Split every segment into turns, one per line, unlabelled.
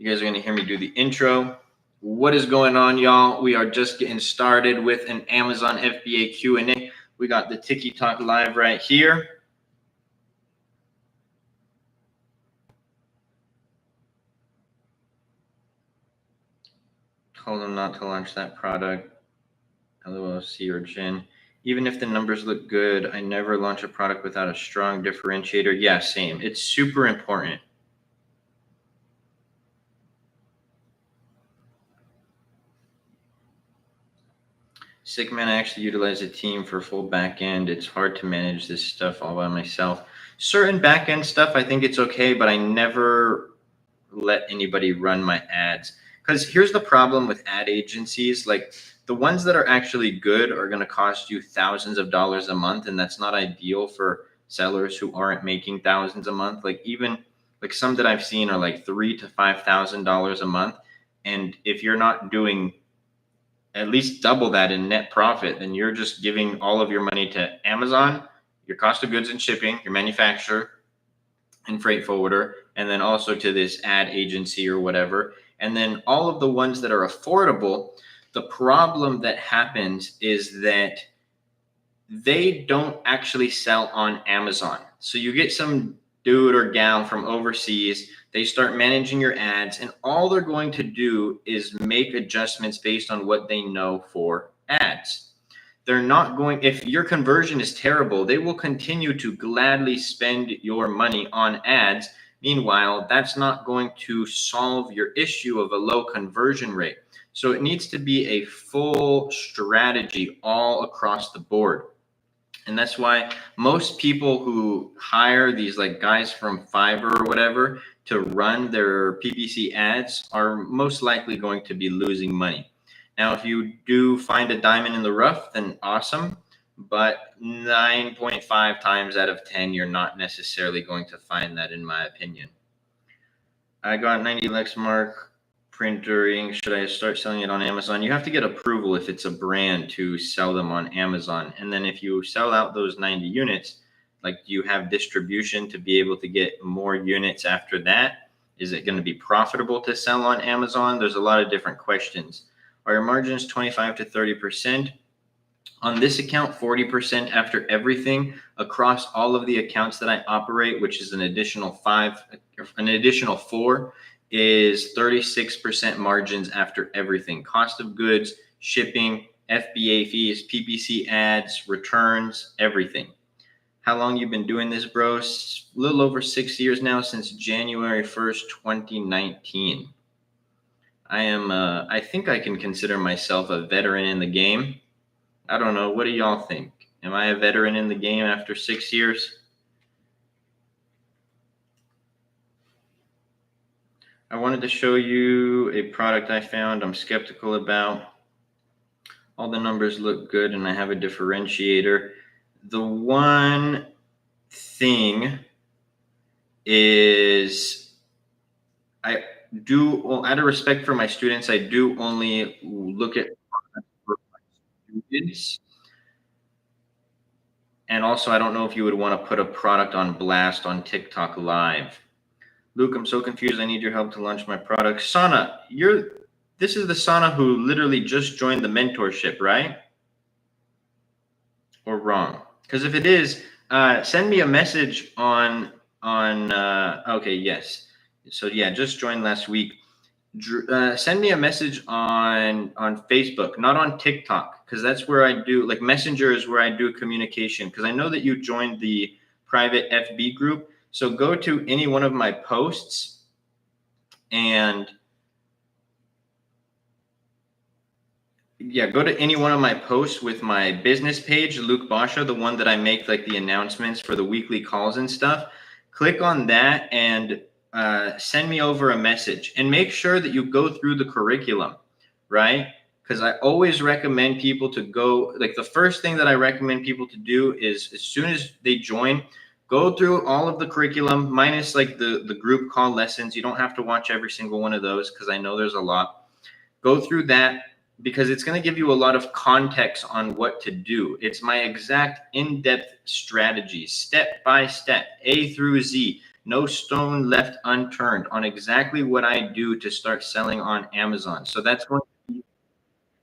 You guys are going to hear me do the intro. What is going on, y'all? We are just getting started with an Amazon FBA Q&A. We got the TikTok live right here. Told them not to launch that product. LOC or Jen. Even if the numbers look good, I never launch a product without a strong differentiator. Yeah, same. It's super important. Sick man, I actually utilize a team for full back end. It's hard to manage this stuff all by myself. Certain back end stuff, I think it's okay, but I never let anybody run my ads. Because here's the problem with ad agencies. Like the ones that are actually good are going to cost you thousands of dollars a month. And that's not ideal for sellers who aren't making thousands a month. Like even like some that I've seen are like $3,000 to $5,000 a month. And if you're not doing at least double that in net profit, then you're just giving all of your money to Amazon, your cost of goods and shipping, your manufacturer and freight forwarder, and then also to this ad agency or whatever. And then all of the ones that are affordable, the problem that happens is that they don't actually sell on Amazon. So you get some dude or gal from overseas, they start managing your ads, and all they're going to do is make adjustments based on what they know for ads. They're not going, if your conversion is terrible, they will continue to gladly spend your money on ads. Meanwhile, that's not going to solve your issue of a low conversion rate. So it needs to be a full strategy all across the board. And that's why most people who hire these like guys from Fiverr or whatever to run their PPC ads are most likely going to be losing money. Now, if you do find a diamond in the rough, then awesome. But 9.5 times out of 10, you're not necessarily going to find that, in my opinion. I got 90 Lexmark printering. Should I start selling it on Amazon? You have to get approval if it's a brand to sell them on Amazon. And then if you sell out those 90 units, like you have distribution to be able to get more units after that. Is it going to be profitable to sell on Amazon? There's a lot of different questions. Are your margins 25 to 30%? On this account, 40% after everything across all of the accounts that I operate, which is an additional 4 is 36% margins after everything. Cost of goods, shipping, FBA fees, PPC ads, returns, everything. How long you been doing this, bro? A little over 6 years now, since January 1st, 2019. I think I can consider myself a veteran in the game. I don't know. What do y'all think? Am I a veteran in the game after 6 years? I wanted to show you a product I found I'm skeptical about. All the numbers look good and I have a differentiator. The one thing is I do, well, out of respect for my students, I do only look at for my students. And also, I don't know if you would want to put a product on blast on TikTok live. Luke, I'm so confused. I need your help to launch my product. Sana, this is the Sana who literally just joined the mentorship, right? Or wrong? Because if it is, send me a message on okay, yes. So yeah, just joined last week. Send me a message on Facebook, not on TikTok, because that's where I do, like Messenger is where I do communication, because I know that you joined the private FB group. So go to any one of my posts and go to any one of my posts with my business page, Luke Basha, the one that I make like the announcements for the weekly calls and stuff. Click on that and send me over a message, and make sure that you go through the curriculum, right? Because I always recommend people to go, like the first thing that I recommend people to do is as soon as they join, go through all of the curriculum minus like the group call lessons. You don't have to watch every single one of those because I know there's a lot. Go through that because it's going to give you a lot of context on what to do. It's my exact in-depth strategy, step by step, A through Z. No stone left unturned on exactly what I do to start selling on Amazon. So that's going to be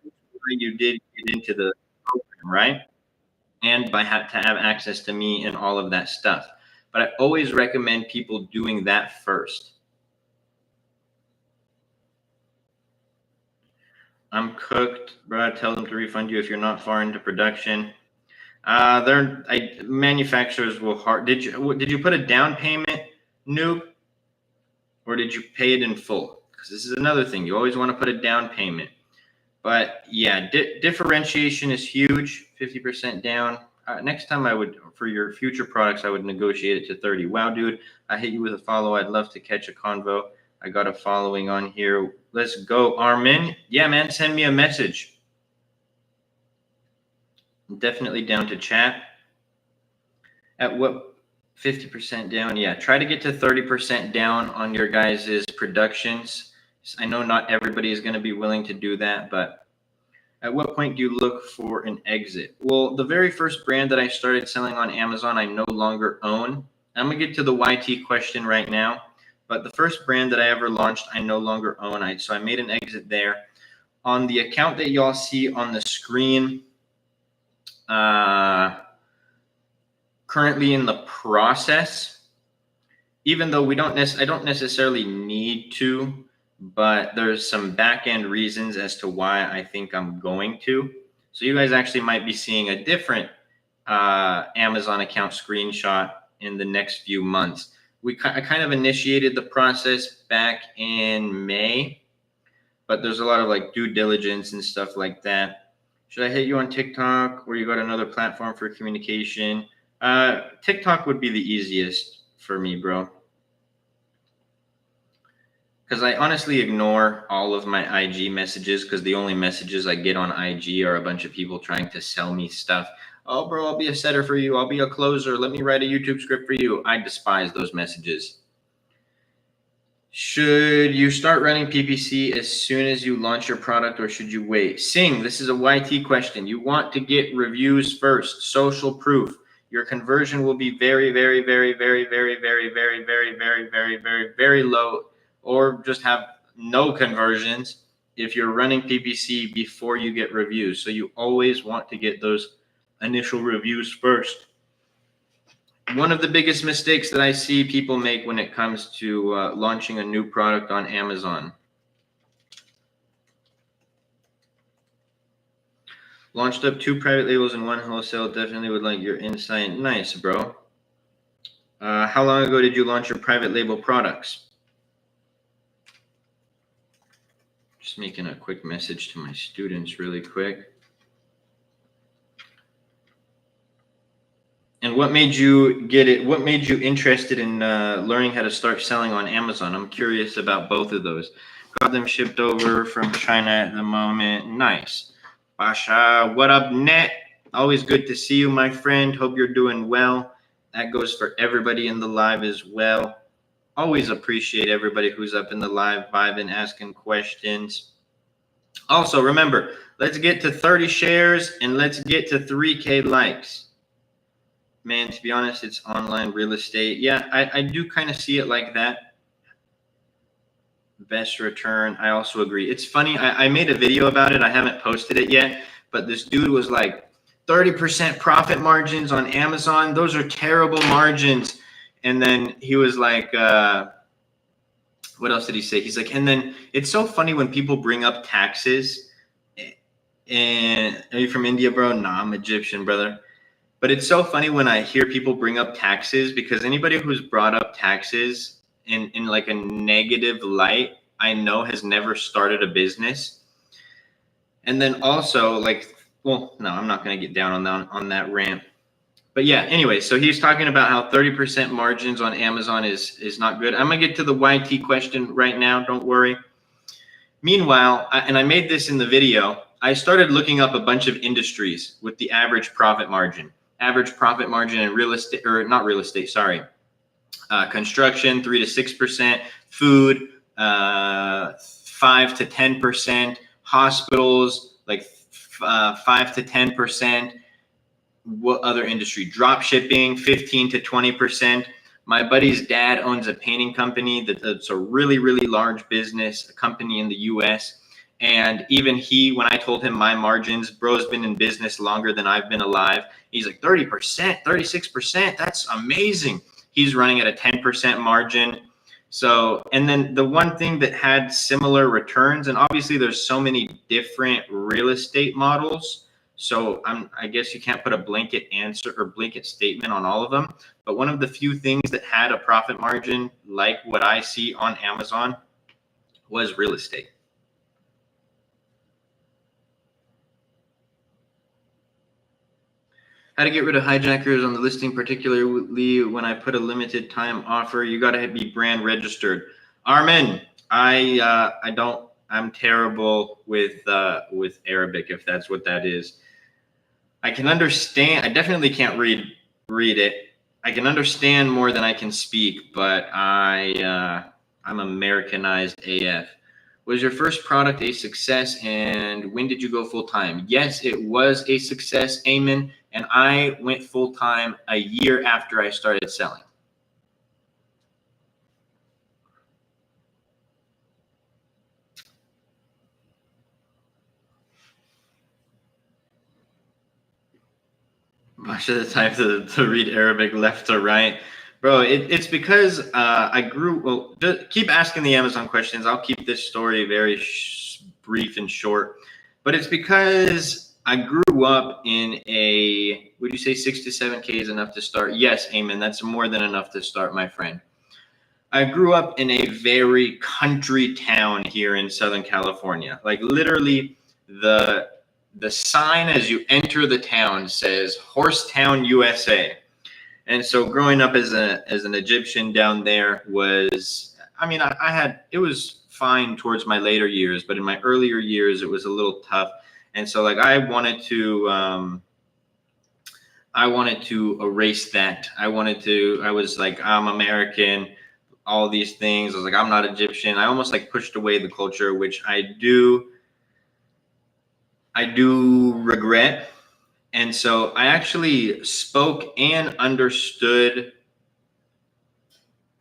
why you did get into the program, right? And by to have access to me and all of that stuff. But I always recommend people doing that first. I'm cooked, bro. Tell them to refund you if you're not far into production. Manufacturers will hard. Did you put a down payment, noob, or did you pay it in full? Because this is another thing. You always want to put a down payment. But yeah, differentiation is huge. 50% down. Next time for your future products, I would negotiate it to 30. Wow, dude, I hit you with a follow. I'd love to catch a convo. I got a following on here. Let's go, Armin. Yeah, man, send me a message. I'm definitely down to chat. At what 50% down? Yeah, try to get to 30% down on your guys' productions. I know not everybody is going to be willing to do that, but at what point do you look for an exit? Well, the very first brand that I started selling on Amazon, I no longer own. I'm going to get to the YT question right now. But the first brand that I ever launched, I no longer own. So I made an exit there. On the account that y'all see on the screen, currently in the process, even though I don't necessarily need to, but there's some back-end reasons as to why I think I'm going to. So you guys actually might be seeing a different Amazon account screenshot in the next few months. I kind of initiated the process back in May, but there's a lot of like due diligence and stuff like that. Should I hit you on TikTok or you got another platform for communication? TikTok would be the easiest for me, bro. Because I honestly ignore all of my IG messages because the only messages I get on IG are a bunch of people trying to sell me stuff. Oh, bro, I'll be a setter for you. I'll be a closer. Let me write a YouTube script for you. I despise those messages. Should you start running PPC as soon as you launch your product or should you wait? Sing, this is a YT question. You want to get reviews first, social proof. Your conversion will be very, very, very, very, very, very, very, very, very, very, very, very low, or just have no conversions if you're running PPC before you get reviews. So you always want to get those initial reviews first. One of the biggest mistakes that I see people make when it comes to launching a new product on Amazon. Launched up 2 private labels and 1 wholesale. Definitely would like your insight. Nice, bro. How long ago did you launch your private label products? Just making a quick message to my students really quick. And what made you get it? What made you interested in learning how to start selling on Amazon? I'm curious about both of those. Got them shipped over from China at the moment. Nice. Basha, what up, Net? Always good to see you, my friend. Hope you're doing well. That goes for everybody in the live as well. Always appreciate everybody who's up in the live vibing, asking questions. Also, remember, let's get to 30 shares and let's get to 3K likes. Man, to be honest, it's online real estate. Yeah, I do kind of see it like that. Best return. I also agree. It's funny. I made a video about it. I haven't posted it yet, but this dude was like 30% profit margins on Amazon. Those are terrible margins. And then he was like, what else did he say? He's like, and then it's so funny when people bring up taxes. And are you from India, bro? Nah, I'm Egyptian, brother. But it's so funny when I hear people bring up taxes because anybody who's brought up taxes in like a negative light, I know has never started a business. And then also like, well, no, I'm not going to get down on that rant. But yeah, anyway, so he's talking about how 30% margins on Amazon is not good. I'm going to get to the YT question right now. Don't worry. Meanwhile, and I made this in the video, I started looking up a bunch of industries with the average profit margin. Average profit margin in real estate, or not real estate, sorry. Construction, 3 to 6%. Food, 5 to 10%. Hospitals, like 5 to 10%. What other industry? Drop shipping, 15 to 20%. My buddy's dad owns a painting company that's a really, really large business, a company in the US. And even he, when I told him my margins, bro's been in business longer than I've been alive. He's like 30%, 36%. That's amazing. He's running at a 10% margin. So, and then the one thing that had similar returns, and obviously there's so many different real estate models. So I guess you can't put a blanket answer or blanket statement on all of them. But one of the few things that had a profit margin like what I see on Amazon was real estate. How to get rid of hijackers on the listing, particularly when I put a limited time offer. You got to be brand registered. Armin, I'm terrible with Arabic, if that's what that is. I can understand. I definitely can't read it. I can understand more than I can speak, but I'm Americanized AF. Was your first product a success, and when did you go full time? Yes, it was a success, Eamon, and I went full time a year after I started selling. Much of the time to read Arabic left to right. Bro, it's because I grew, well, just keep asking the Amazon questions. I'll keep this story very brief and short. But it's because I grew up in a, would you say 6 to 7K is enough to start? Yes, Eamon, that's more than enough to start, my friend. I grew up in a very country town here in Southern California. Like literally the sign as you enter the town says Horsetown, USA. And so growing up as an Egyptian down there was, I mean, I had, it was fine towards my later years, but in my earlier years, it was a little tough. And so like I wanted to erase that. I was like, I'm American, all these things. I was like, I'm not Egyptian. I almost like pushed away the culture, which I do regret. And so I actually spoke and understood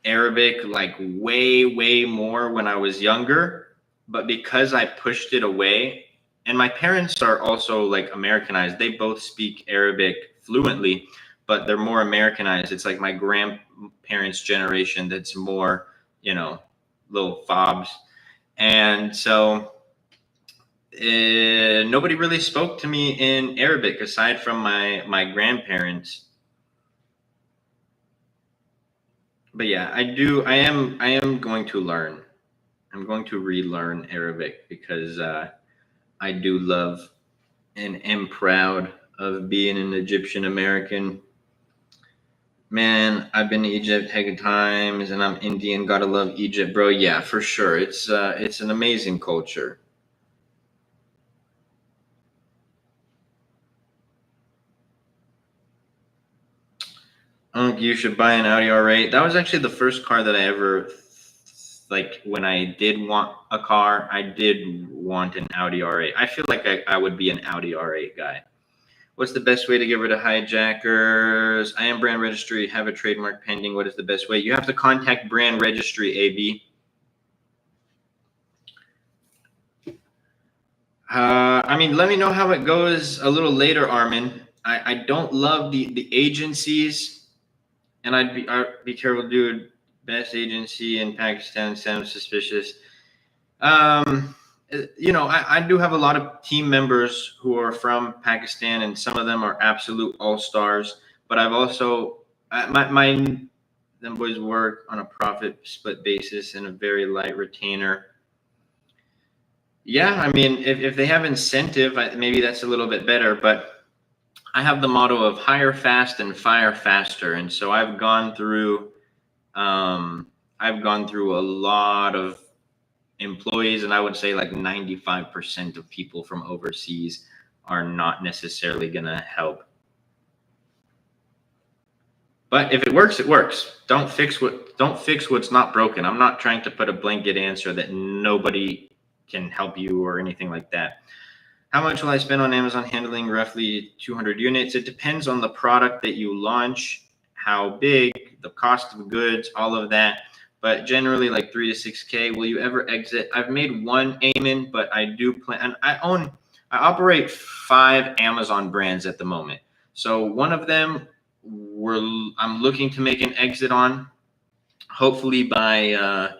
Arabic like way, way more when I was younger. But because I pushed it away, and my parents are also like Americanized, they both speak Arabic fluently, but they're more Americanized. It's like my grandparents' generation that's more, little fobs. And so nobody really spoke to me in Arabic aside from my grandparents. But yeah, I am going to learn. I'm going to relearn Arabic because I do love and am proud of being an Egyptian American. Man, I've been to Egypt heck of times, and I'm Indian. Gotta love Egypt, bro. Yeah, for sure. It's an amazing culture. You should buy an Audi R8. That was actually the first car that I ever, like, when I did want a car, I did want an Audi R8. I feel like I would be an Audi R8 guy. What's the best way to get rid of hijackers? I am brand registry, have a trademark pending. What is the best way? You have to contact brand registry, AB. I mean, let me know how it goes a little later, Armin. I don't love the agencies. And I'd be careful, dude. Best agency in Pakistan sounds suspicious. I do have a lot of team members who are from Pakistan, and some of them are absolute all-stars. But I've also them boys work on a profit split basis and a very light retainer. Yeah, I mean, if they have incentive, maybe that's a little bit better. But I have the motto of hire fast and fire faster. And so I've gone through a lot of employees, and I would say like 95% of people from overseas are not necessarily going to help. But if it works, it works. Don't fix what's not broken. I'm not trying to put a blanket answer that nobody can help you or anything like that. How much will I spend on Amazon handling roughly 200 units? It depends on the product that you launch, how big, the cost of goods, all of that. But generally like 3 to 6K. Will you ever exit? I've made one Amen, but I do plan, and I operate 5 Amazon brands at the moment. So one of them I'm looking to make an exit on, hopefully by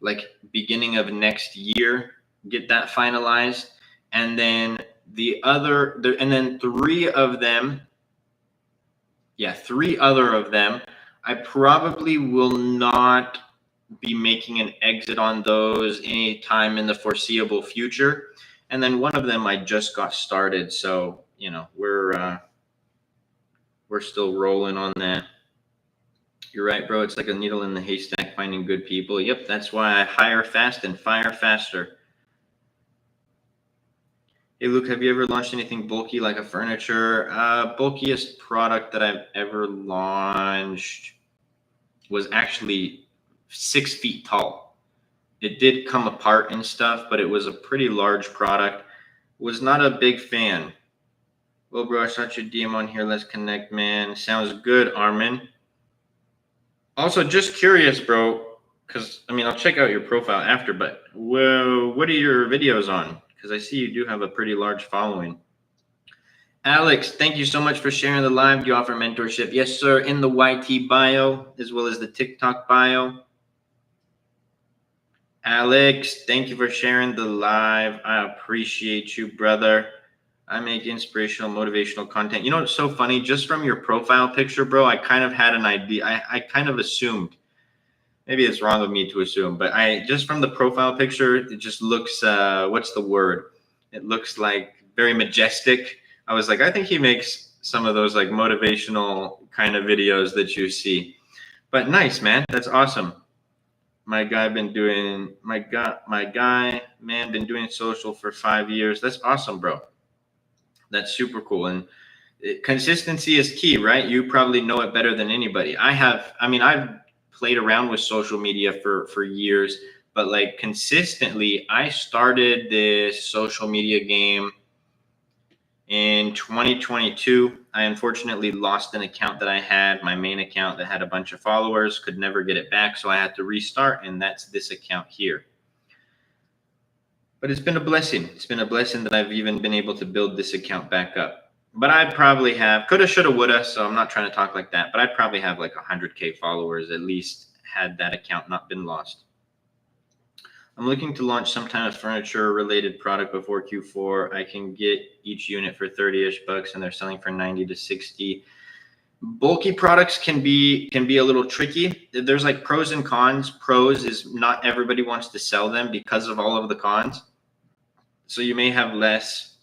like beginning of next year, get that finalized. And then and then 3 of them, yeah, 3 other of them, I probably will not be making an exit on those anytime in the foreseeable future. And then one of them I just got started, so we're still rolling on that. You're right, bro. It's like a needle in the haystack finding good people. Yep, that's why I hire fast and fire faster. Hey, Luke, have you ever launched anything bulky like a furniture? Bulkiest product that I've ever launched was actually 6 feet tall. It did come apart and stuff, but it was a pretty large product. Was not a big fan. Well, bro, I shot your DM on here. Let's connect, man. Sounds good, Armin. Also, just curious, bro, because, I'll check out your profile after, but what are your videos on? Because I see you do have a pretty large following. Alex, thank you so much for sharing the live. Do you offer mentorship? Yes, sir, in the YT bio, as well as the TikTok bio. Alex, thank you for sharing the live. I appreciate you, brother. I make inspirational, motivational content. You know what's so funny? Just from your profile picture, bro, I kind of had an idea. I kind of assumed. Maybe it's wrong of me to assume, but just from the profile picture, it just looks, what's the word? It looks like very majestic. I was like, I think he makes some of those like motivational kind of videos that you see. But nice, man. That's awesome. My guy, been doing social for 5 years. That's awesome, bro. That's super cool. And consistency is key, right? You probably know it better than anybody. I've played around with social media for years, but like consistently, I started this social media game in 2022. I unfortunately lost an account that I had, my main account that had a bunch of followers, could never get it back. So I had to restart, and that's this account here. But it's been a blessing. It's been a blessing that I've even been able to build this account back up. But I probably have, coulda, shoulda, woulda, so I'm not trying to talk like that, but I'd probably have like 100K followers at least had that account not been lost. I'm looking to launch some kind of furniture related product before Q4. I can get each unit for 30-ish bucks and they're selling for 90 to 60. Bulky products can be a little tricky. There's like pros and cons. Pros is not everybody wants to sell them because of all of the cons. So you may have less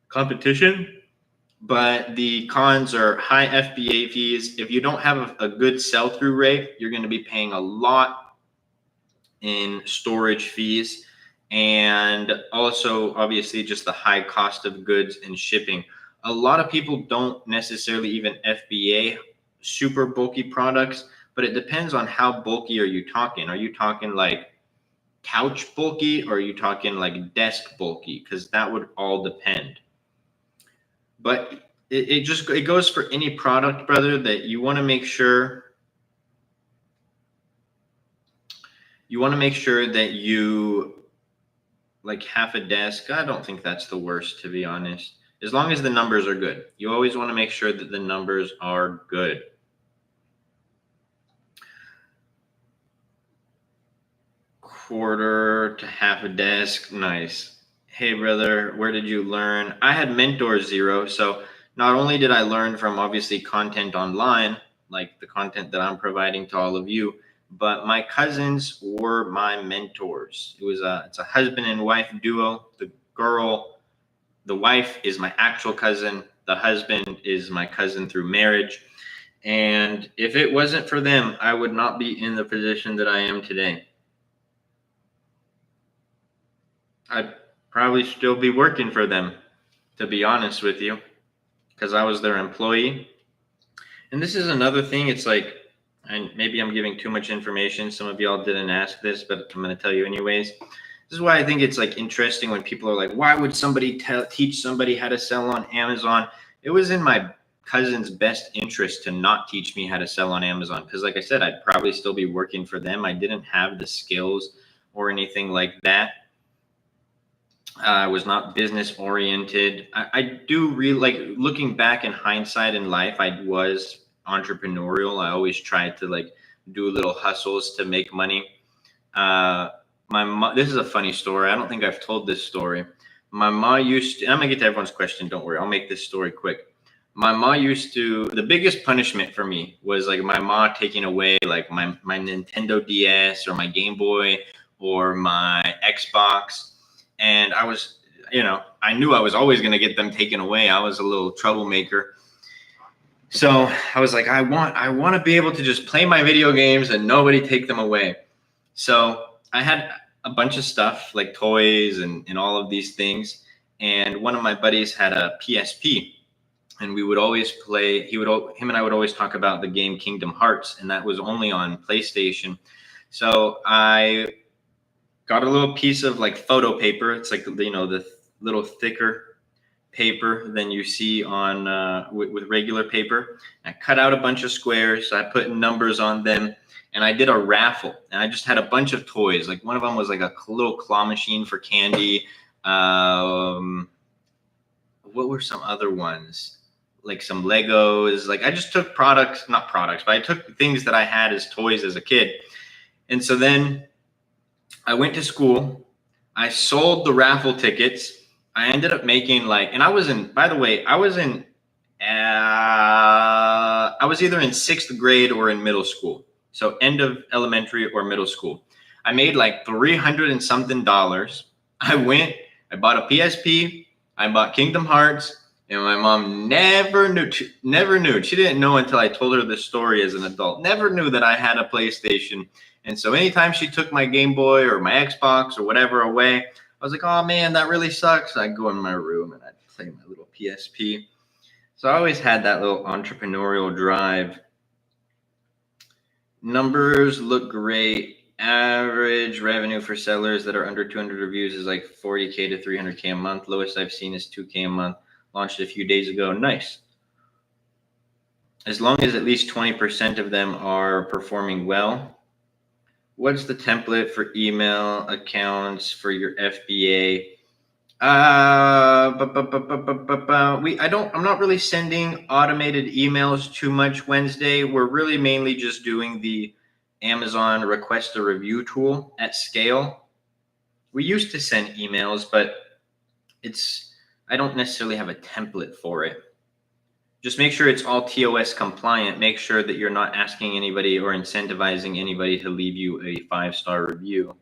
competition, but the cons are high FBA fees. If you don't have a good sell-through rate, you're going to be paying a lot in storage fees, and also obviously just the high cost of goods and shipping. A lot of people don't necessarily even FBA super bulky products, but it depends on how bulky are you talking. Are you talking like couch bulky, or are you talking like desk bulky? Because that would all depend. But it goes for any product, brother, that you want to make sure that you like half a desk. I don't think that's the worst, to be honest. As long as the numbers are good. You always want to make sure that the numbers are good. Quarter to half a desk. Nice. Hey, brother, where did you learn? I had Mentor Zero. So not only did I learn from obviously content online, like the content that I'm providing to all of you, but my cousins were my mentors. It's a husband and wife duo. The wife is my actual cousin. The husband is my cousin through marriage. And if it wasn't for them, I would not be in the position that I am today. I'd probably still be working for them, to be honest with you, because I was their employee. And this is another thing. It's like, and maybe I'm giving too much information. Some of y'all didn't ask this, but I'm going to tell you anyways. This is why I think it's like interesting when people are like, why would somebody teach somebody how to sell on Amazon? It was in my cousin's best interest to not teach me how to sell on Amazon. Because like I said, I'd probably still be working for them. I didn't have the skills or anything like that. I was not business oriented. I do really like looking back in hindsight in life. I was entrepreneurial. I always tried to like do little hustles to make money. This is a funny story. I don't think I've told this story. My mom used to, and I'm gonna get to everyone's question. Don't worry. I'll make this story quick. My mom used to, the biggest punishment for me was like my mom taking away like my Nintendo DS or my Game Boy or my Xbox. And I was, I knew I was always going to get them taken away. I was a little troublemaker. So I was like, I want to be able to just play my video games and nobody take them away. So I had a bunch of stuff like toys and all of these things. And one of my buddies had a PSP and we would always play. Him and I would always talk about the game Kingdom Hearts, and that was only on PlayStation. So I got a little piece of like photo paper. It's like, the little thicker paper than you see on with regular paper. I cut out a bunch of squares. I put numbers on them and I did a raffle, and I just had a bunch of toys. Like one of them was like a little claw machine for candy. What were some other ones? Like some Legos. Like I just took not products, but I took things that I had as toys as a kid. And so then I went to school. I sold the raffle tickets. I ended up making I was either in 6th grade or in middle school. So end of elementary or middle school. I made like $300 and something. I bought a PSP. I bought Kingdom Hearts, and my mom never knew. She didn't know until I told her this story as an adult. Never knew that I had a PlayStation. And so anytime she took my Game Boy or my Xbox or whatever away, I was like, oh man, that really sucks. I'd go in my room and I'd play my little PSP. So I always had that little entrepreneurial drive. Numbers look great. Average revenue for sellers that are under 200 reviews is like 40K to 300K a month. Lowest I've seen is 2K a month. Launched a few days ago. Nice. As long as at least 20% of them are performing well. What's the template for email accounts for your FBA? I'm not really sending automated emails too much Wednesday. We're really mainly just doing the Amazon request a review tool at scale. We used to send emails, but I don't necessarily have a template for it. Just make sure it's all TOS compliant. Make sure that you're not asking anybody or incentivizing anybody to leave you a 5-star review.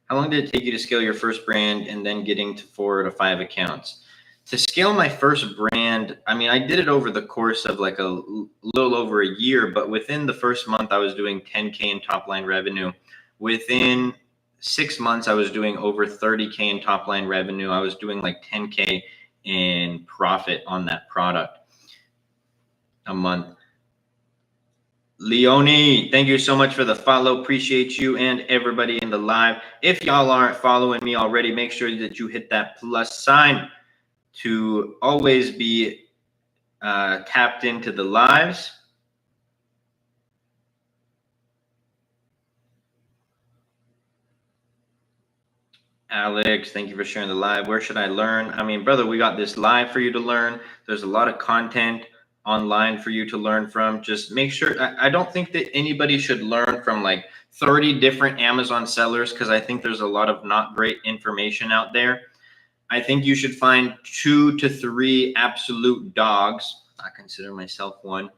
How long did it take you to scale your first brand and then getting to 4 to 5 accounts? To scale my first brand, I did it over the course of like a little over a year, but within the first month, I was doing 10K in top line revenue. Within 6 months, I was doing over 30K in top line revenue. I was doing like 10K in profit on that product a month. Leonie, thank you so much for the follow. Appreciate you and everybody in the live. If y'all aren't following me already, make sure that you hit that plus sign to always be tapped into the lives. Alex, thank you for sharing the live. Where should I learn? Brother, we got this live for you to learn. There's a lot of content online for you to learn from. Just make sure, I don't think that anybody should learn from like 30 different Amazon sellers, because I think there's a lot of not great information out there. I think you should find 2 to 3 absolute dogs. I consider myself one,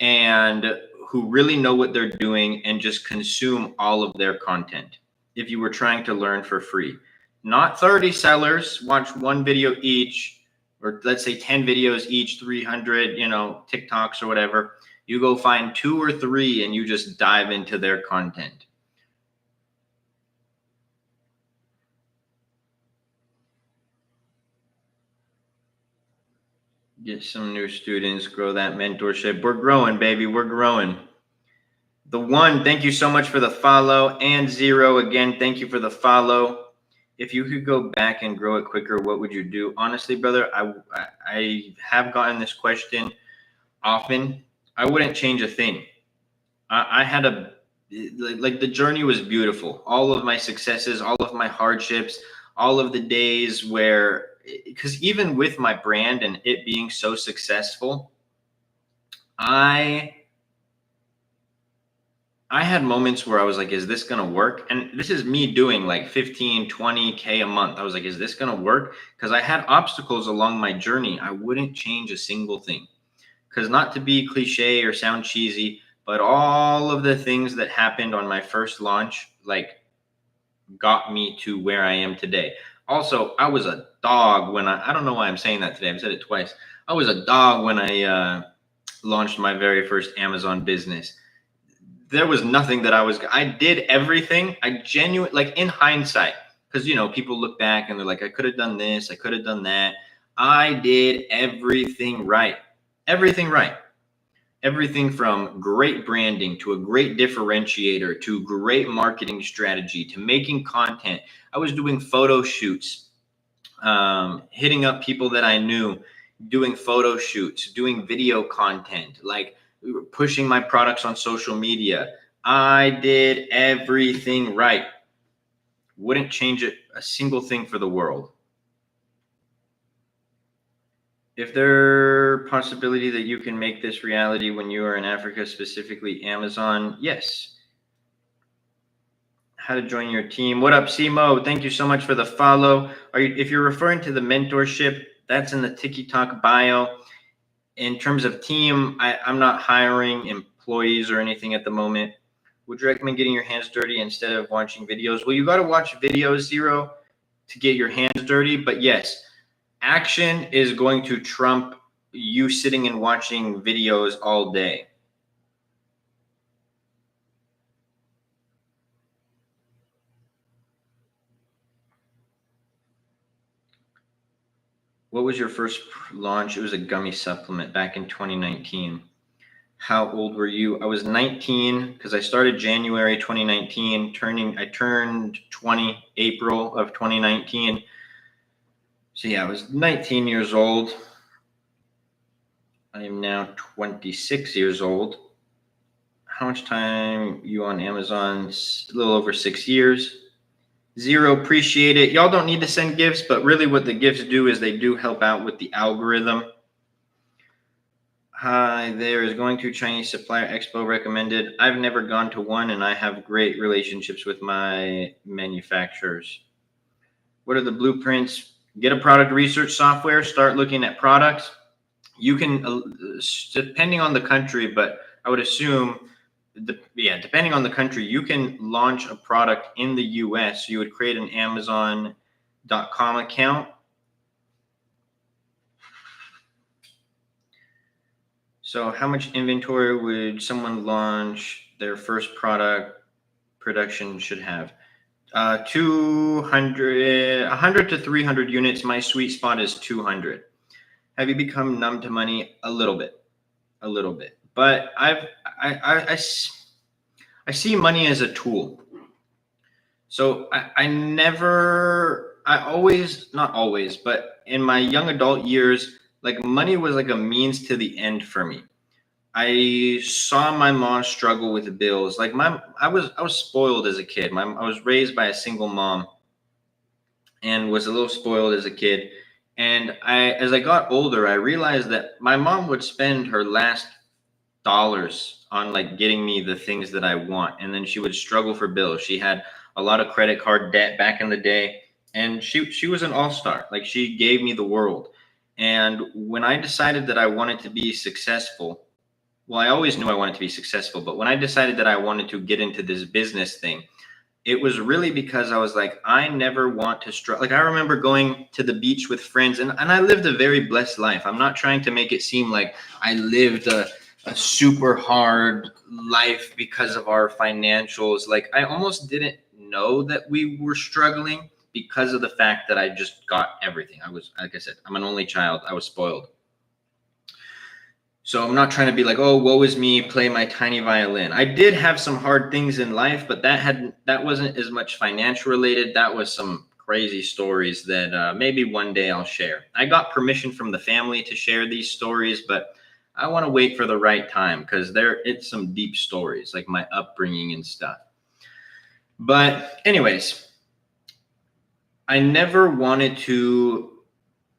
and who really know what they're doing, and just consume all of their content. If you were trying to learn for free, not 30 sellers, watch 1 video each, or let's say 10 videos each, 300, TikToks or whatever. You go find 2 or 3 and you just dive into their content. Get some new students, grow that mentorship. We're growing, baby. We're growing. The one, thank you so much for the follow. And 0, again, thank you for the follow. If you could go back and grow it quicker, what would you do? Honestly, brother, I have gotten this question often, I wouldn't change a thing. I had like the journey was beautiful. All of my successes, all of my hardships, all of the days where, because even with my brand and it being so successful, I had moments where I was like, is this going to work? And this is me doing like 15, 20K a month. I was like, is this going to work? Because I had obstacles along my journey. I wouldn't change a single thing. Because not to be cliche or sound cheesy, but all of the things that happened on my first launch, like, got me to where I am today. Also, I was a dog when I don't know why I'm saying that today. I've said it twice. I was a dog when I launched my very first Amazon business. There was nothing that I did everything. I genuinely, like, in hindsight, because, people look back and they're like, I could have done this, I could have done that. I did everything right. Everything right. Everything from great branding to a great differentiator to great marketing strategy to making content. I was doing photo shoots, hitting up people that I knew, doing photo shoots, doing video content, like pushing my products on social media. I did everything right. Wouldn't change it a single thing for the world. If there possibility that you can make this reality when you are in Africa, specifically Amazon, yes. How to join your team. What up, Simo? Thank you so much for the follow. If you're referring to the mentorship, that's in the TikTok bio. In terms of team, I'm not hiring employees or anything at the moment. Would you recommend getting your hands dirty instead of watching videos? Well, you got to watch videos, Zero, to get your hands dirty. But yes, action is going to trump you sitting and watching videos all day. What was your first launch? It was a gummy supplement back in 2019. How old were you? I was 19 because I started January 2019. I turned 20 April of 2019. So yeah, I was 19 years old. I am now 26 years old. How much time you on Amazon? A little over 6 years. Zero, appreciate it. Y'all don't need to send gifts, but really what the gifts do is they do help out with the algorithm. Hi there, is going to Chinese Supplier Expo recommended? I've never gone to one, and I have great relationships with my manufacturers. What are the blueprints? Get a product research software, start looking at products. You can, depending on the country, but I would assume, depending on the country, you can launch a product in the US. You would create an Amazon.com account. So how much inventory would someone launch their first product production should have? 100 to 300 units. My sweet spot is 200. Have you become numb to money? A little bit. But I see money as a tool. So not always, but in my young adult years, like, money was like a means to the end for me. I saw my mom struggle with bills. Like, I was spoiled as a kid. I was raised by a single mom and was a little spoiled as a kid. And as I got older, I realized that my mom would spend her last dollars on, like, getting me the things that I want, and then she would struggle for bills. She had a lot of credit card debt back in the day, and she was an all-star. Like, she gave me the world. And when I decided that I wanted to be successful, well, I always knew I wanted to be successful, but when I decided that I wanted to get into this business thing, it was really because I was like, I never want to struggle. Like, I remember going to the beach with friends, and I lived a very blessed life. I'm not trying to make it seem like I lived a super hard life because of our financials. Like, I almost didn't know that we were struggling because of the fact that I just got everything. I was, like I said, I'm an only child. I was spoiled. So I'm not trying to be like, oh, woe is me, play my tiny violin. I did have some hard things in life, but that wasn't as much financial related. That was some crazy stories that maybe one day I'll share. I got permission from the family to share these stories, but I want to wait for the right time because it's some deep stories, like my upbringing and stuff. But anyways, I never wanted to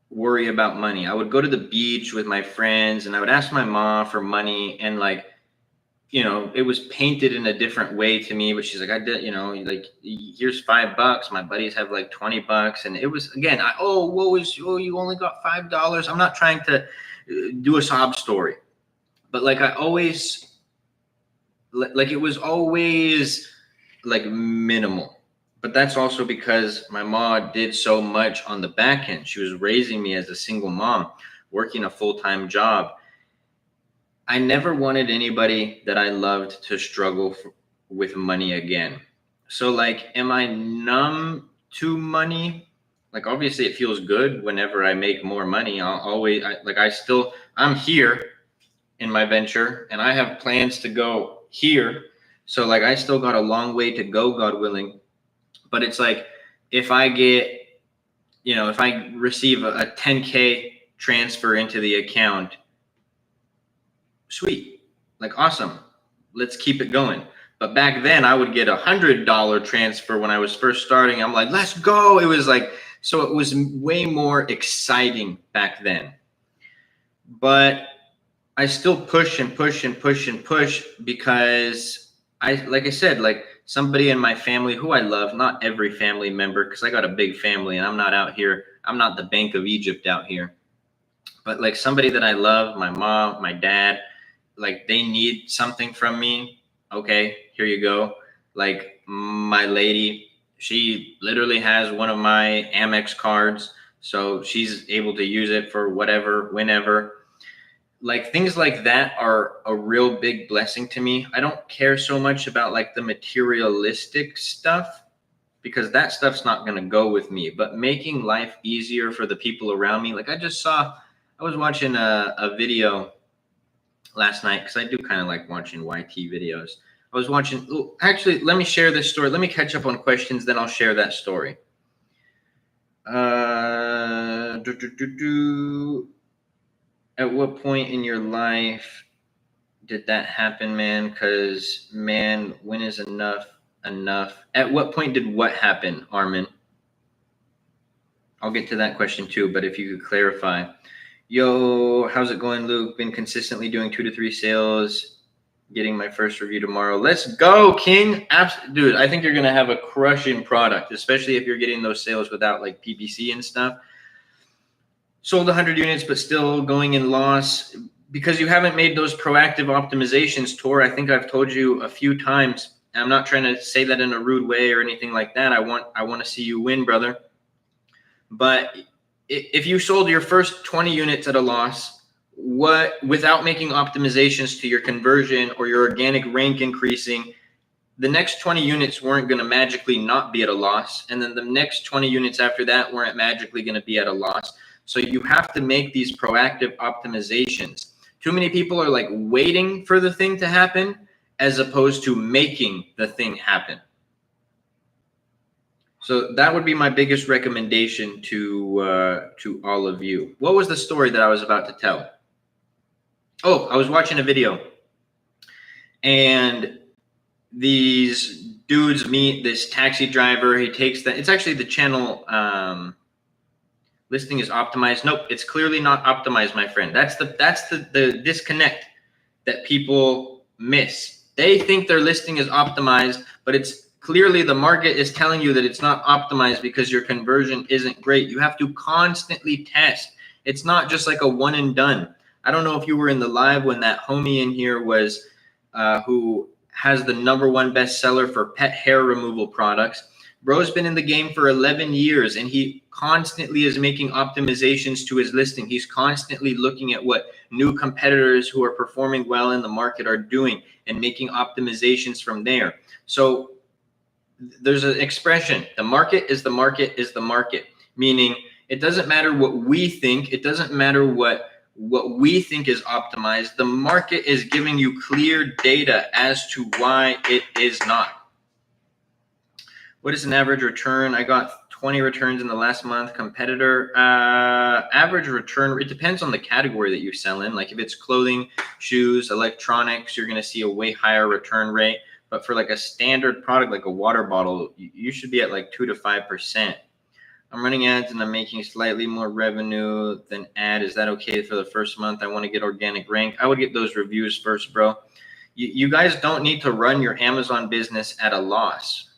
worry about money. I would go to the beach with my friends and I would ask my mom for money, and like, it was painted in a different way to me, but she's like, I did, like, here's $5. My buddies have like $20. And it was, again, you only got $5. I'm not trying to do a sob story, but like, I always, like, it was always like minimal. But that's also because my mom did so much on the back end. She was raising me as a single mom, working a full-time job. I never wanted anybody that I loved to struggle with money again. So like, am I numb to money? Like, obviously it feels good whenever I make more money. I'm here in my venture and I have plans to go here. So like, I still got a long way to go, God willing. But it's like, if I receive a 10K transfer into the account, sweet, like, awesome, let's keep it going. But back then I would get $100 transfer when I was first starting. I'm like, let's go. It was like, so it was way more exciting back then. But I still push and push and push and push because like I said, like, somebody in my family who I love, not every family member, because I got a big family and I'm not out here. I'm not the Bank of Egypt out here. But like, somebody that I love, my mom, my dad, like, they need something from me. Okay, here you go. Like, my lady, she literally has one of my Amex cards, so she's able to use it for whatever, whenever. Like, things like that are a real big blessing to me. I don't care so much about like the materialistic stuff, because that stuff's not going to go with me. But making life easier for the people around me. Like, I was watching a video last night, because I do kind of like watching YT videos. I was watching, actually, let me share this story. Let me catch up on questions, then I'll share that story. At what point in your life did that happen, man? Because, man, when is enough enough? At what point did what happen, Armin? I'll get to that question too, but if you could clarify. Yo, how's it going, Luke? Been consistently doing 2 to 3 sales, getting my first review tomorrow. Let's go, King. Dude, I think you're going to have a crushing product, especially if you're getting those sales without like PPC and stuff. Sold 100 units, but still going in loss because you haven't made those proactive optimizations, Tor. I think I've told you a few times, and I'm not trying to say that in a rude way or anything like that. I want to see you win, brother. But if you sold your first 20 units at a loss, without making optimizations to your conversion or your organic rank increasing, the next 20 units weren't going to magically not be at a loss. And then the next 20 units after that weren't magically going to be at a loss. So you have to make these proactive optimizations. Too many people are like waiting for the thing to happen as opposed to making the thing happen. So that would be my biggest recommendation to all of you. What was the story that I was about to tell? Oh, I was watching a video, and these dudes meet this taxi driver. He takes that. It's actually the channel. Listing is optimized. Nope, it's clearly not optimized, my friend. That's the disconnect that people miss. They think their listing is optimized, but it's clearly the market is telling you that it's not optimized because your conversion isn't great. You have to constantly test. It's not just like a one and done. I don't know if you were in the live when that homie in here was, who has the #1 bestseller for pet hair removal products. Bro's been in the game for 11 years, and he constantly is making optimizations to his listing. He's constantly looking at what new competitors who are performing well in the market are doing and making optimizations from there. So there's an expression, the market is the market is the market, meaning it doesn't matter what we think. It doesn't matter what we think is optimized. The market is giving you clear data as to why it is not. What is an average return? I got 20 returns in the last month. Competitor average return, it depends on the category that you sell in. Like if it's clothing, shoes, electronics, you're going to see a way higher return rate. But for like a standard product like a water bottle, you should be at like 2 to 5%. I'm running ads and I'm making slightly more revenue than ad. Is that okay for the first month? I want to get organic rank. I would get those reviews first, bro. You guys don't need to run your Amazon business at a loss.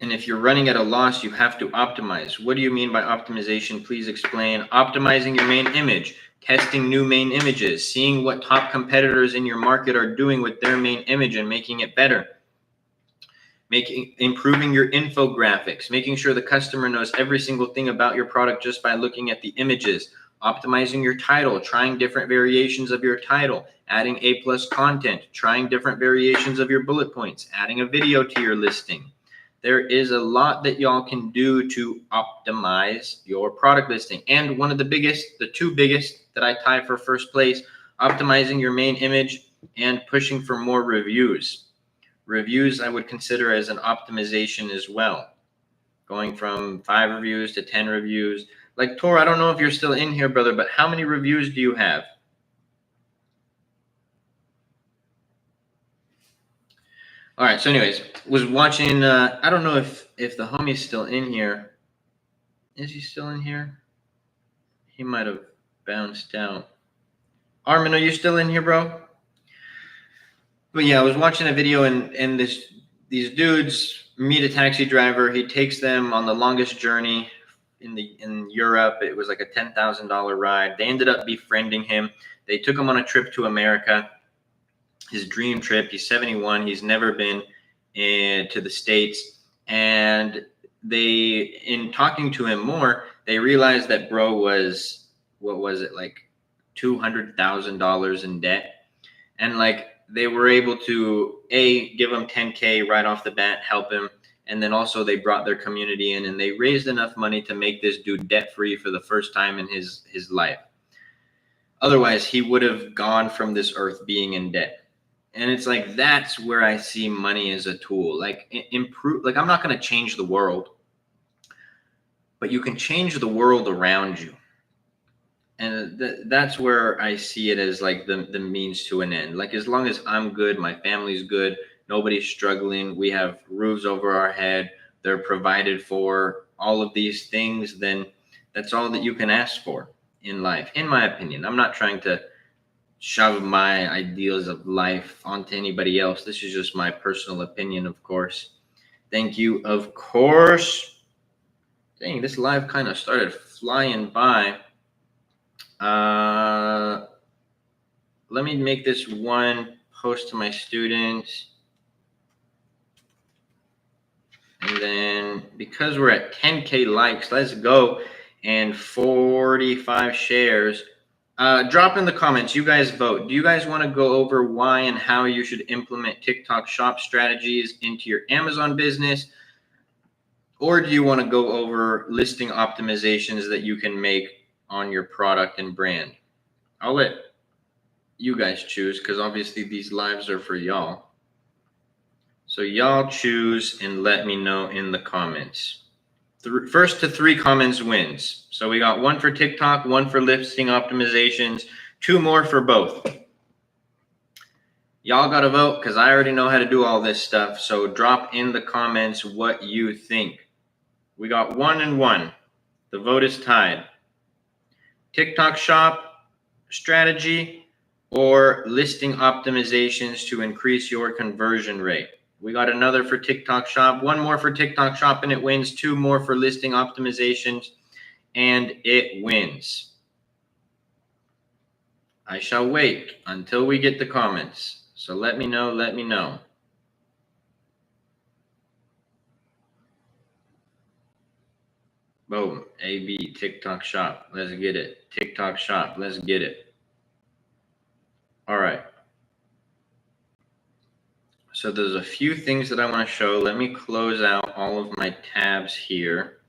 And if you're running at a loss, you have to optimize. What do you mean by optimization? Please explain. Optimizing your main image, testing new main images, seeing what top competitors in your market are doing with their main image and making it better. Improving your infographics, making sure the customer knows every single thing about your product just by looking at the images. Optimizing your title, trying different variations of your title, adding A+ content, trying different variations of your bullet points, adding a video to your listing. There is a lot that y'all can do to optimize your product listing. And one of the two biggest that I tie for first place, optimizing your main image and pushing for more reviews. Reviews I would consider as an optimization as well. Going from 5 reviews to 10 reviews. Like Tor, I don't know if you're still in here, brother, but how many reviews do you have? All right, so anyways, was watching, I don't know if the homie's still in here. Is he still in here? He might have bounced out. Armin, are you still in here, bro? But yeah, I was watching a video and these dudes meet a taxi driver. He takes them on the longest journey in Europe. It was like a $10,000 ride. They ended up befriending him. They took him on a trip to America. His dream trip. He's 71. He's never been to the States. And in talking to him more, they realized that bro was, what was it, like $200,000 in debt. And like they were able to give him 10K right off the bat, help him. And then also they brought their community in and they raised enough money to make this dude debt free for the first time in his life. Otherwise, he would have gone from this earth being in debt. And it's like, that's where I see money as a tool. Like improve, like I'm not going to change the world, but you can change the world around you. And that's where I see it as like the means to an end. Like as long as I'm good, my family's good, nobody's struggling, we have roofs over our head, they're provided for, all of these things, then that's all that you can ask for in life, in my opinion. I'm not trying to shove my ideals of life onto anybody else. This is just my personal opinion, of course. Thank you, of course. Dang, this live kind of started flying by. Let me make this one post to my students. And then because we're at 10K likes, let's go. And 45 shares. Drop in the comments. You guys vote. Do you guys want to go over why and how you should implement TikTok shop strategies into your Amazon business? Or do you want to go over listing optimizations that you can make on your product and brand? I'll let you guys choose because obviously these lives are for y'all. So y'all choose and let me know in the comments. First to 3 comments wins. So we got 1 for TikTok, 1 for listing optimizations, 2 more for both. Y'all got to vote because I already know how to do all this stuff. So drop in the comments what you think. We got 1 and 1. The vote is tied. TikTok shop strategy or listing optimizations to increase your conversion rate. We got another for TikTok shop, 1 more for TikTok shop and it wins, 2 more for listing optimizations and it wins. I shall wait until we get the comments. So let me know, let me know. Boom, AB, TikTok shop, let's get it. TikTok shop, let's get it. All right. So there's a few things that I want to show. Let me close out all of my tabs here.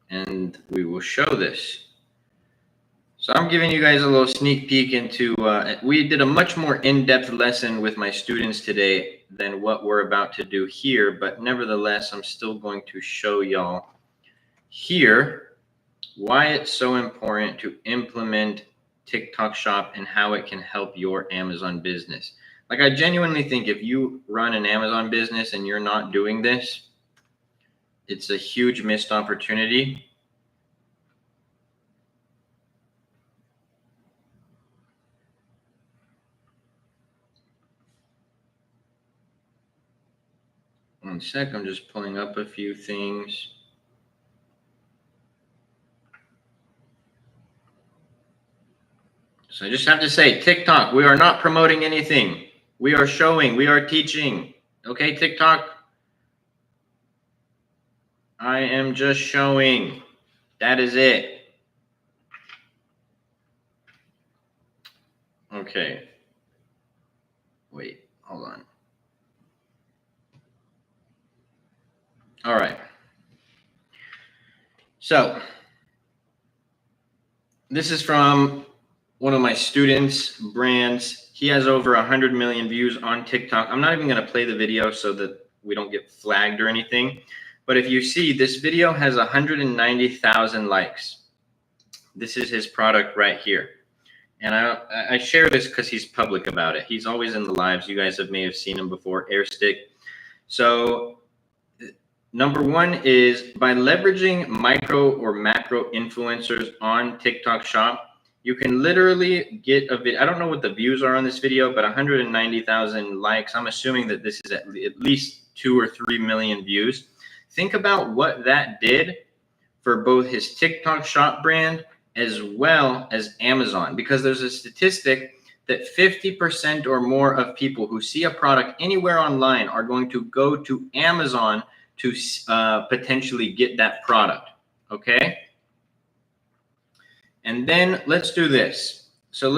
And we will show this. So I'm giving you guys a little sneak peek into, we did a much more in-depth lesson with my students today than what we're about to do here, but nevertheless, I'm still going to show y'all here why it's so important to implement TikTok Shop and how it can help your Amazon business. Like, I genuinely think if you run an Amazon business and you're not doing this, it's a huge missed opportunity. One sec, I'm just pulling up a few things. So I just have to say, TikTok, we are not promoting anything. We are showing, we are teaching. Okay, TikTok, I am just showing. That is it. Okay. Wait, hold on. All right. So this is from one of my students' brands. He has over 100 million views on TikTok. I'm not even going to play the video so that we don't get flagged or anything. But if you see, this video has 190,000 likes. This is his product right here. And I share this because he's public about it. He's always in the lives. You guys may have seen him before, Airstick. So number one is by leveraging micro or macro influencers on TikTok Shop, you can literally get a video. I don't know what the views are on this video, but 190,000 likes. I'm assuming that this is at least 2 or 3 million views. Think about what that did for both his TikTok Shop brand as well as Amazon, because there's a statistic that 50% or more of people who see a product anywhere online are going to go to Amazon to potentially get that product, okay? And then let's do this. So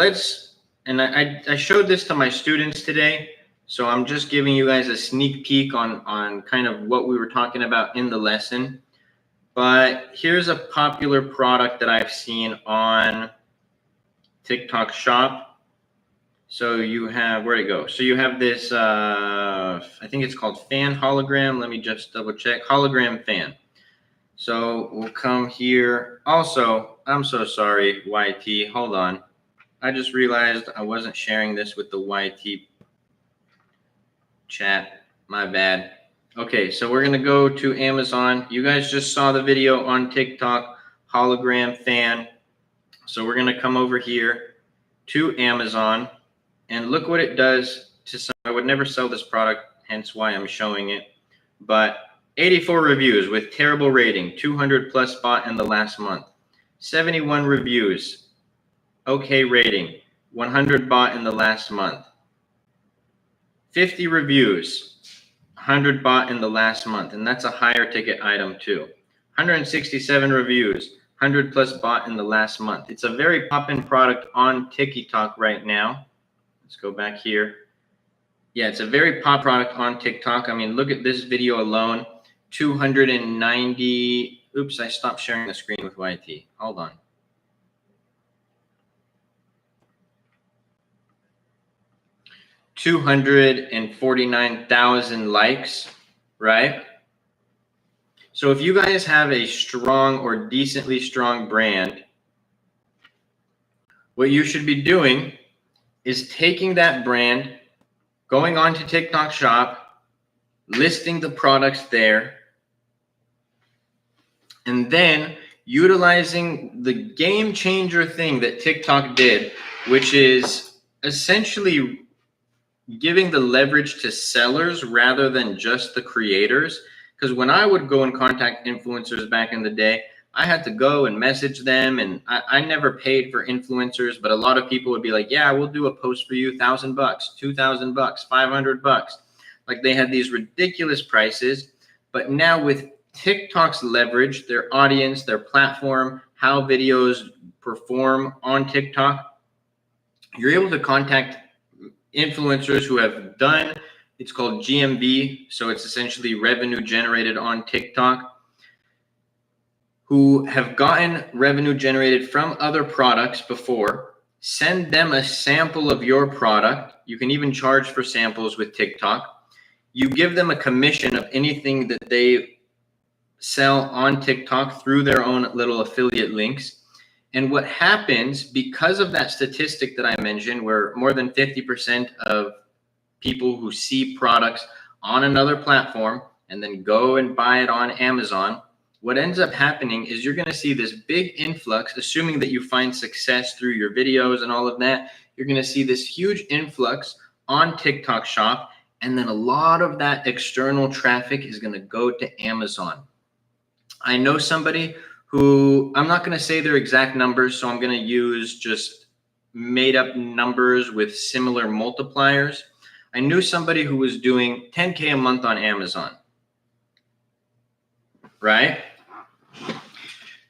and I showed this to my students today, so I'm just giving you guys a sneak peek on kind of what we were talking about in the lesson. But here's a popular product that I've seen on TikTok Shop. So you have, where'd it go? So you have this, I think it's called fan hologram. Let me just double check. Hologram fan. So we'll come here. Also, I'm so sorry, YT. Hold on. I just realized I wasn't sharing this with the YT chat. My bad. Okay, so we're going to go to Amazon. You guys just saw the video on TikTok, hologram fan. So we're going to come over here to Amazon and look what it does to some. I would never sell this product, hence why I'm showing it. But 84 reviews with terrible rating, 200 plus bought in the last month. 71 reviews, okay rating, 100 bought in the last month. 50 reviews, 100 bought in the last month, and that's a higher ticket item too. 167 reviews, 100 plus bought in the last month. It's a very poppin' product on TikTok right now. Let's go back here. Yeah, it's a very pop product on TikTok. I mean, look at this video alone. 290. Oops, I stopped sharing the screen with YT. Hold on. $249,000 likes, right? So if you guys have a strong or decently strong brand, what you should be doing is taking that brand, going on to TikTok Shop, listing the products there, and then utilizing the game changer thing that TikTok did, which is essentially giving the leverage to sellers rather than just the creators. Because when I would go and contact influencers back in the day, I had to go and message them, and I never paid for influencers, but a lot of people would be like, yeah, we'll do a post for you, $1,000, $2,000, $500. Like, they had these ridiculous prices. But now with TikTok's leverage, their audience, their platform, how videos perform on TikTok, you're able to contact influencers who have done, it's called GMV, so it's essentially revenue generated on TikTok, who have gotten revenue generated from other products before. Send them a sample of your product. You can even charge for samples with TikTok. You give them a commission of anything that they sell on TikTok through their own little affiliate links. And what happens because of that statistic that I mentioned, where more than 50% of people who see products on another platform and then go and buy it on Amazon, what ends up happening is you're going to see this big influx, assuming that you find success through your videos and all of that. You're going to see this huge influx on TikTok Shop, and then a lot of that external traffic is going to go to Amazon. I know somebody who, I'm not going to say their exact numbers, so I'm going to use just made up numbers with similar multipliers. I knew somebody who was doing 10K a month on Amazon, right?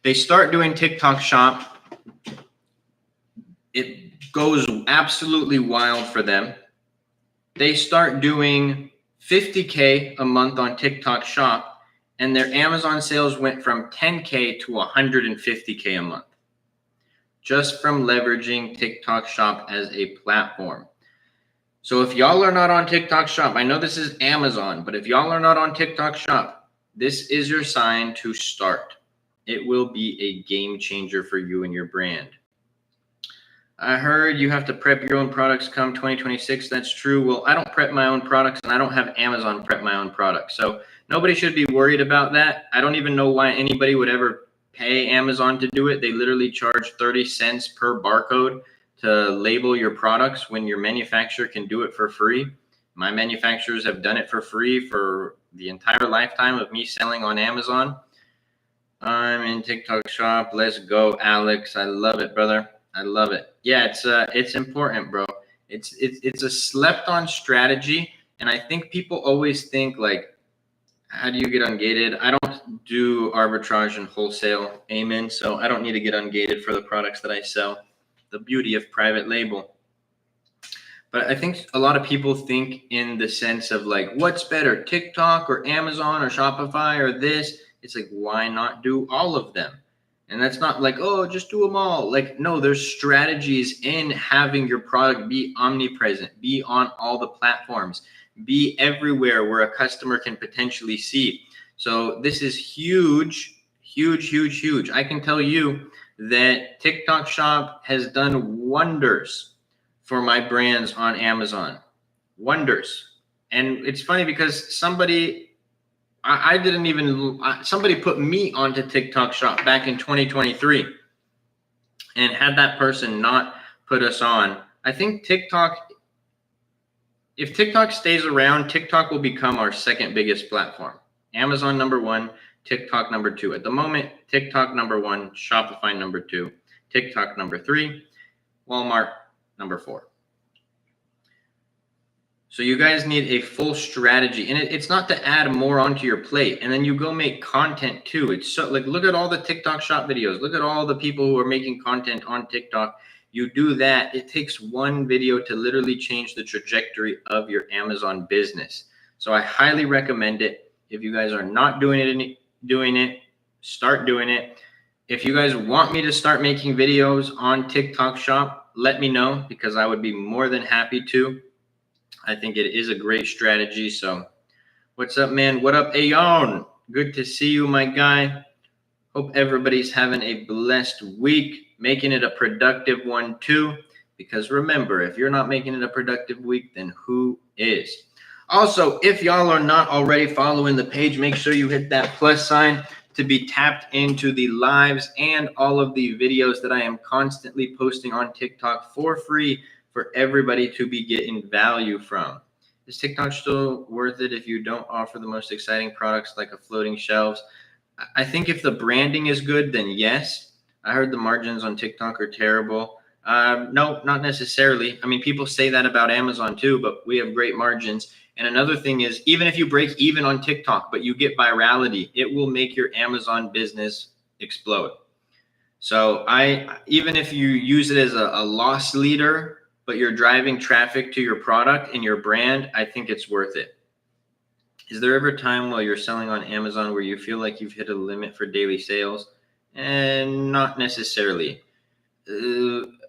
They start doing TikTok Shop. It goes absolutely wild for them. They start doing 50K a month on TikTok Shop, and their Amazon sales went from 10K to 150K a month just from leveraging TikTok Shop as a platform. So if y'all are not on TikTok Shop, I know this is Amazon, but if y'all are not on TikTok Shop, this is your sign to start. It will be a game changer for you and your brand. I heard you have to prep your own products come 2026. That's true. Well, I don't prep my own products, and I don't have Amazon prep my own products. So nobody should be worried about that. I don't even know why anybody would ever pay Amazon to do it. They literally charge 30 cents per barcode to label your products when your manufacturer can do it for free. My manufacturers have done it for free for the entire lifetime of me selling on Amazon. I'm in TikTok Shop. Let's go, Alex. I love it, brother. I love it. Yeah, it's important, bro. It's a slept on strategy, and I think people always think like, how do you get ungated? I don't do arbitrage and wholesale, amen. So I don't need to get ungated for the products that I sell. The beauty of private label. But I think a lot of people think in the sense of like, what's better, TikTok or Amazon or Shopify or this? It's like, why not do all of them? And that's not like, oh, just do them all. Like, no, there's strategies in having your product be omnipresent, be on all the platforms, be everywhere where a customer can potentially see. So this is huge, huge, huge, huge. I can tell you that TikTok Shop has done wonders for my brands on Amazon. Wonders. And it's funny because somebody put me onto TikTok Shop back in 2023. And had that person not put us on, I think if TikTok stays around, TikTok will become our second biggest platform. Amazon number 1, TikTok number 2. At the moment, TikTok number 1, Shopify number 2, TikTok number 3, Walmart number 4. So you guys need a full strategy, and it's not to add more onto your plate and then you go make content too. It's so like, look at all the TikTok Shop videos. Look at all the people who are making content on TikTok. You do that. It takes one video to literally change the trajectory of your Amazon business. So I highly recommend it. If you guys are not doing it, start doing it. If you guys want me to start making videos on TikTok Shop, let me know because I would be more than happy to. I think it is a great strategy. So what's up, man? What up, Ayon? Good to see you, my guy. Hope everybody's having a blessed week, making it a productive one too. Because remember, if you're not making it a productive week, then who is? Also, if y'all are not already following the page, make sure you hit that plus sign to be tapped into the lives and all of the videos that I am constantly posting on TikTok for free for everybody to be getting value from. Is TikTok still worth it if you don't offer the most exciting products like a floating shelves? I think if the branding is good, then yes. I heard the margins on TikTok are terrible. No, not necessarily. I mean, people say that about Amazon too, but we have great margins. And another thing is, even if you break even on TikTok, but you get virality, it will make your Amazon business explode. So even if you use it as a loss leader, but you're driving traffic to your product and your brand, I think it's worth it. Is there ever a time while you're selling on Amazon where you feel like you've hit a limit for daily sales? And not necessarily.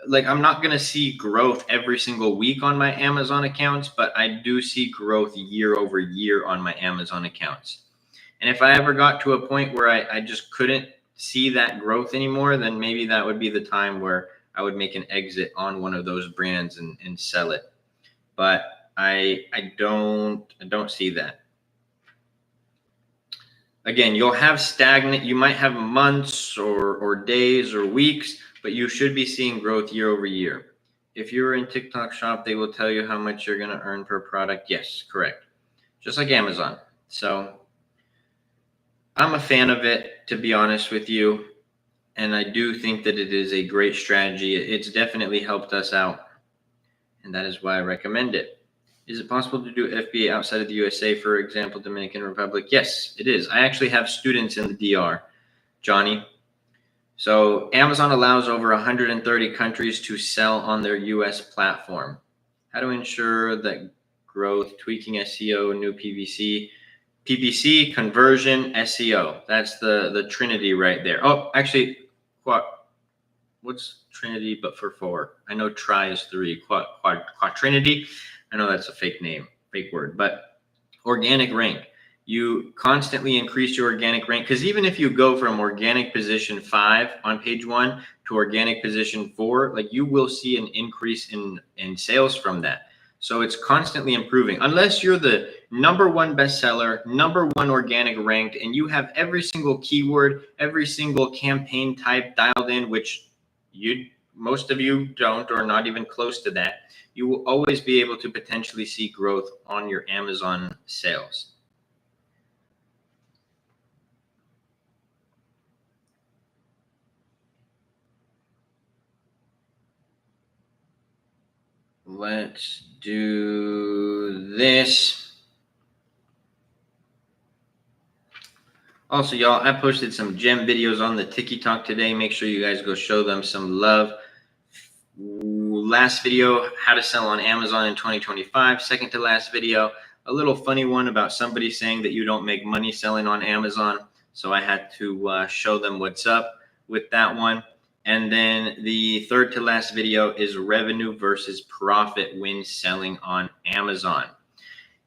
Like, I'm not going to see growth every single week on my Amazon accounts, but I do see growth year over year on my Amazon accounts. And if I ever got to a point where I just couldn't see that growth anymore, then maybe that would be the time where I would make an exit on one of those brands and sell it. But I don't see that. Again, you'll have stagnant, you might have months or days or weeks, but you should be seeing growth year over year. If you're in TikTok shop, they will tell you how much you're going to earn per product. Yes, correct. Just like Amazon. So I'm a fan of it, to be honest with you. And I do think that it is a great strategy. It's definitely helped us out. And that is why I recommend it. Is it possible to do FBA outside of the USA, for example, Dominican Republic? Yes, it is. I actually have students in the DR, Johnny. So Amazon allows over 130 countries to sell on their US platform. How to ensure that growth, tweaking SEO, new PPC, conversion, SEO. That's the Trinity right there. Oh, actually, what's Trinity but for 4? I know try is 3. Quatrinity. I know that's a fake name, fake word, but organic rank. You constantly increase your organic rank, because even if you go from organic position 5 on page 1 to organic position 4, like, you will see an increase in sales from that. So it's constantly improving. Unless you're the #1 bestseller, #1 organic ranked, and you have every single keyword, every single campaign type dialed in, which most of you don't, or not even close to that, you will always be able to potentially see growth on your Amazon sales. Let's do this. Also, y'all, I posted some gem videos on the TikTok today. Make sure you guys go show them some love. Last video, how to sell on Amazon in 2025. Second to last video, a little funny one about somebody saying that you don't make money selling on Amazon. So I had to show them what's up with that one. And then the third to last video is revenue versus profit when selling on Amazon.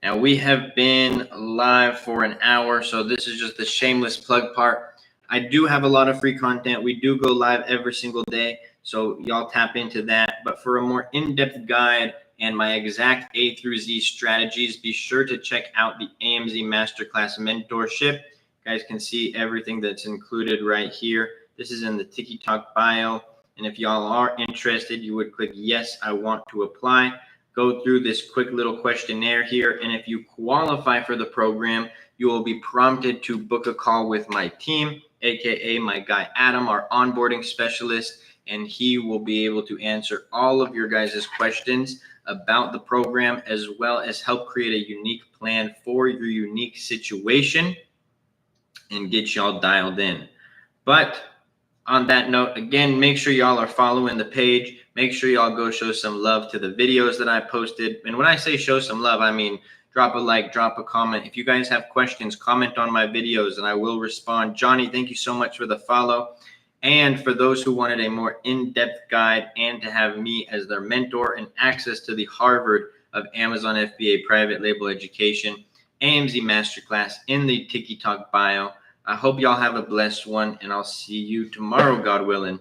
Now, we have been live for an hour, so this is just the shameless plug part. I do have a lot of free content. We do go live every single day, so y'all tap into that. But for a more in-depth guide and my exact A through Z strategies, be sure to check out the AMZ Masterclass Mentorship. You guys can see everything that's included right here. This is in the TikTok bio. And if y'all are interested, you would click yes, I want to apply. Go through this quick little questionnaire here. And if you qualify for the program, you will be prompted to book a call with my team, AKA my guy, Adam, our onboarding specialist. And he will be able to answer all of your guys' questions about the program, as well as help create a unique plan for your unique situation and get y'all dialed in. But on that note, again, make sure y'all are following the page. Make sure y'all go show some love to the videos that I posted. And when I say show some love, I mean drop a like, drop a comment. If you guys have questions, comment on my videos and I will respond. Johnny, thank you so much for the follow. And for those who wanted a more in-depth guide and to have me as their mentor and access to the Harvard of Amazon FBA private label education, AMZ Masterclass in the TikTok bio. I hope y'all have a blessed one, and I'll see you tomorrow, God willing.